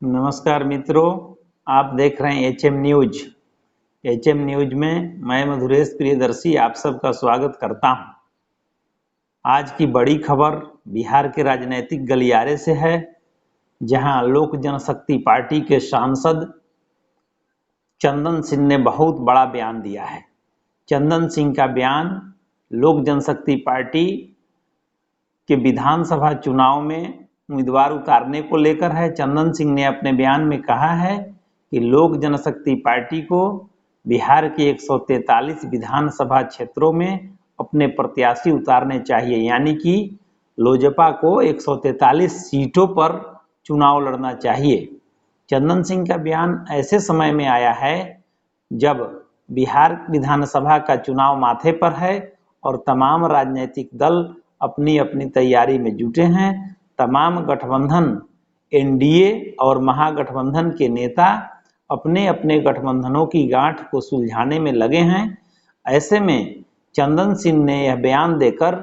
नमस्कार मित्रों, आप देख रहे हैं एचएम न्यूज। एचएम न्यूज में मैं मधुरेश प्रियदर्शी आप सबका स्वागत करता हूं। आज की बड़ी खबर बिहार के राजनीतिक गलियारे से है, जहां लोक जनशक्ति पार्टी के सांसद चंदन सिंह ने बहुत बड़ा बयान दिया है। चंदन सिंह का बयान लोक जनशक्ति पार्टी के विधानसभा चुनाव में उम्मीदवार उतारने को लेकर है। चंदन सिंह ने अपने बयान में कहा है कि लोक जनशक्ति पार्टी को बिहार के 143 विधानसभा क्षेत्रों में अपने प्रत्याशी उतारने चाहिए, यानी कि लोजपा को 143 सीटों पर चुनाव लड़ना चाहिए। चंदन सिंह का बयान ऐसे समय में आया है जब बिहार विधानसभा का चुनाव माथे पर है और तमाम राजनीतिक दल अपनी अपनी तैयारी में जुटे हैं। तमाम गठबंधन, एनडीए और महागठबंधन के नेता अपने अपने गठबंधनों की गांठ को सुलझाने में लगे हैं। ऐसे में चंदन सिंह ने यह बयान देकर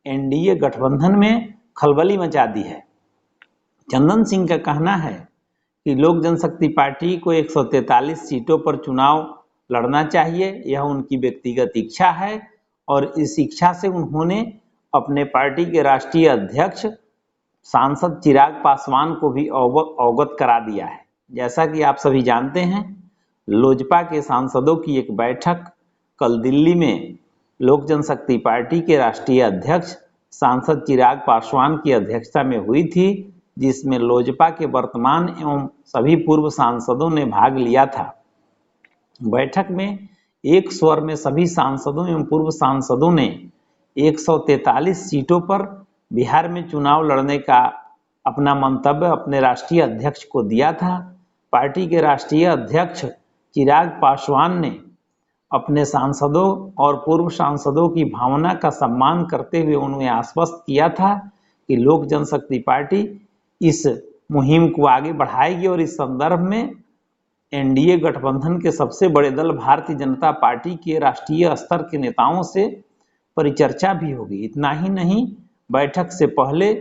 एनडीए गठबंधन में खलबली मचा दी है। चंदन सिंह का कहना है कि लोक जनशक्ति पार्टी को 143 सीटों पर चुनाव लड़ना चाहिए। यह उनकी व्यक्तिगत इच्छा है और इस इच्छा से उन्होंने अपने पार्टी के राष्ट्रीय अध्यक्ष सांसद चिराग पासवान को भी अवगत करा दिया है। जैसा कि आप सभी जानते हैं, लोजपा के सांसदों की एक बैठक कल दिल्ली में लोक जनशक्ति पार्टी के राष्ट्रीय अध्यक्ष सांसद चिराग पासवान की अध्यक्षता में हुई थी, जिसमें लोजपा के वर्तमान एवं सभी पूर्व सांसदों ने भाग लिया था। बैठक में एक स्वर में सभी सांसदों एवं पूर्व सांसदों ने 143 सीटों पर बिहार में चुनाव लड़ने का अपना मंतव्य अपने राष्ट्रीय अध्यक्ष को दिया था। पार्टी के राष्ट्रीय अध्यक्ष चिराग पासवान ने अपने सांसदों और पूर्व सांसदों की भावना का सम्मान करते हुए उन्हें आश्वस्त किया था कि लोक जनशक्ति पार्टी इस मुहिम को आगे बढ़ाएगी और इस संदर्भ में एनडीए गठबंधन के सबसे बड़े दल भारतीय जनता पार्टी के राष्ट्रीय स्तर के नेताओं से परिचर्चा भी होगी। इतना ही नहीं, बैठक से पहले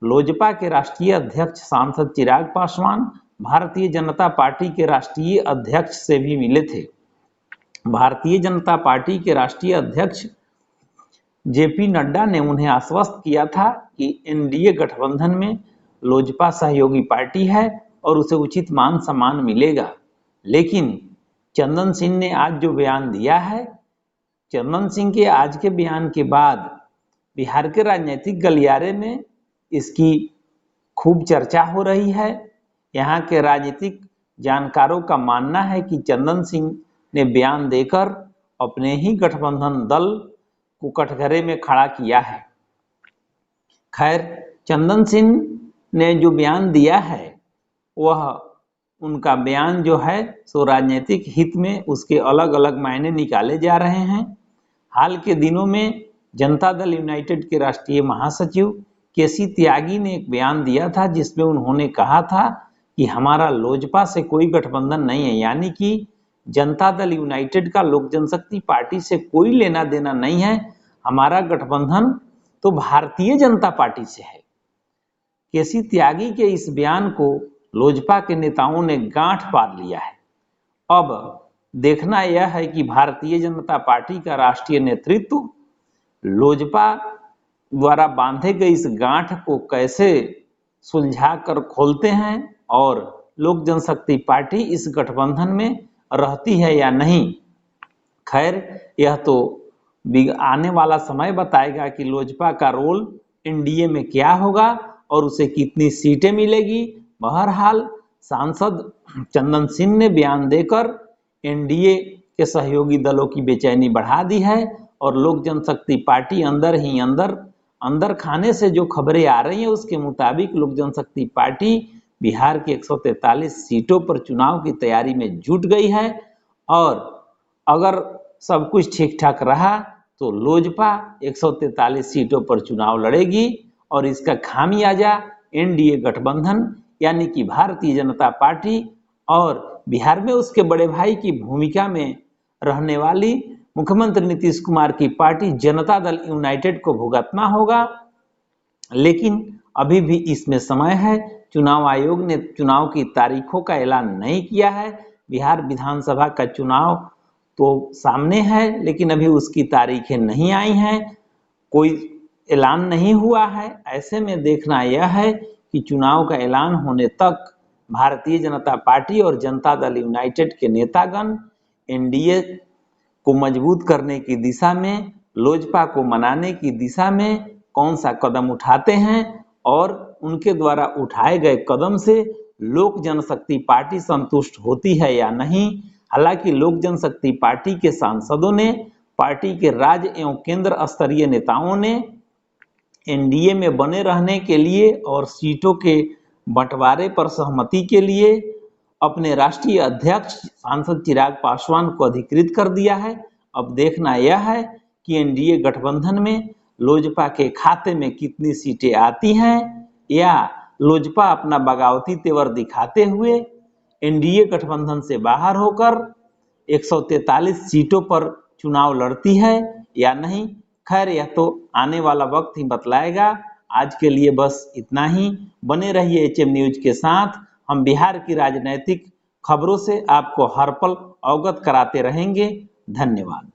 लोजपा के राष्ट्रीय अध्यक्ष सांसद चिराग पासवान भारतीय जनता पार्टी के राष्ट्रीय अध्यक्ष से भी मिले थे। भारतीय जनता पार्टी के राष्ट्रीय अध्यक्ष जेपी नड्डा ने उन्हें आश्वस्त किया था कि एनडीए गठबंधन में लोजपा सहयोगी पार्टी है और उसे उचित मान सम्मान मिलेगा। लेकिन चंदन सिंह ने आज जो बयान दिया है, चंदन सिंह के आज के बयान के बाद बिहार के राजनीतिक गलियारे में इसकी खूब चर्चा हो रही है। यहाँ के राजनीतिक जानकारों का मानना है कि चंदन सिंह ने बयान देकर अपने ही गठबंधन दल को कटघरे में खड़ा किया है। खैर, चंदन सिंह ने जो बयान दिया है वह उनका बयान जो है सो राजनीतिक हित में उसके अलग अलग मायने निकाले जा रहे हैं। हाल के दिनों में जनता दल यूनाइटेड के राष्ट्रीय महासचिव केसी त्यागी ने एक बयान दिया था, जिसमें उन्होंने कहा था कि हमारा लोजपा से कोई गठबंधन नहीं है, यानी कि जनता दल यूनाइटेड का लोक जनशक्ति पार्टी से कोई लेना देना नहीं है। हमारा गठबंधन तो भारतीय जनता पार्टी से है। केसी त्यागी के इस बयान को लोजपा के नेताओं ने गांठ बांध लिया है। अब देखना यह है कि भारतीय जनता पार्टी का राष्ट्रीय नेतृत्व लोजपा द्वारा बांधे गए इस गांठ को कैसे सुलझा कर खोलते हैं और लोक जनशक्ति पार्टी इस गठबंधन में रहती है या नहीं। खैर, यह तो आने वाला समय बताएगा कि लोजपा का रोल एनडीए में क्या होगा और उसे कितनी सीटें मिलेगी। बहरहाल, सांसद चंदन सिंह ने बयान देकर एनडीए के सहयोगी दलों की बेचैनी बढ़ा दी है और लोक जनशक्ति पार्टी अंदर ही अंदर खाने से जो खबरें आ रही हैं उसके मुताबिक लोक जनशक्ति पार्टी बिहार की 143 सीटों पर चुनाव की तैयारी में जुट गई है और अगर सब कुछ ठीक ठाक रहा तो लोजपा 143 सीटों पर चुनाव लड़ेगी और इसका खामियाजा एनडीए गठबंधन यानी कि भारतीय जनता पार्टी और बिहार में उसके बड़े भाई की भूमिका में रहने वाली मुख्यमंत्री नीतीश कुमार की पार्टी जनता दल यूनाइटेड को भुगतना होगा। लेकिन अभी भी इसमें समय है। चुनाव आयोग ने चुनाव की तारीखों का ऐलान नहीं किया है। बिहार विधानसभा का चुनाव तो सामने है, लेकिन अभी उसकी तारीखें नहीं आई हैं, कोई ऐलान नहीं हुआ है। ऐसे में देखना यह है कि चुनाव का ऐलान होने तक भारतीय जनता पार्टी और जनता दल यूनाइटेड के नेतागण एनडीए को मजबूत करने की दिशा में, लोजपा को मनाने की दिशा में कौन सा कदम उठाते हैं और उनके द्वारा उठाए गए कदम से लोक जनशक्ति पार्टी संतुष्ट होती है या नहीं। हालांकि लोक जनशक्ति पार्टी के सांसदों ने, पार्टी के राज्य एवं केंद्र स्तरीय नेताओं ने एनडीए में बने रहने के लिए और सीटों के बंटवारे पर सहमति के लिए अपने राष्ट्रीय अध्यक्ष सांसद चिराग पासवान को अधिकृत कर दिया है। अब देखना यह है कि एनडीए गठबंधन में लोजपा के खाते में कितनी सीटें आती हैं, या लोजपा अपना बगावती तेवर दिखाते हुए एनडीए गठबंधन से बाहर होकर 143 सीटों पर चुनाव लड़ती है या नहीं। खैर, यह तो आने वाला वक्त ही बतलाएगा। आज के लिए बस इतना ही। बने रहिए एचएम न्यूज के साथ। हम बिहार की राजनीतिक खबरों से आपको हर पल अवगत कराते रहेंगे। धन्यवाद।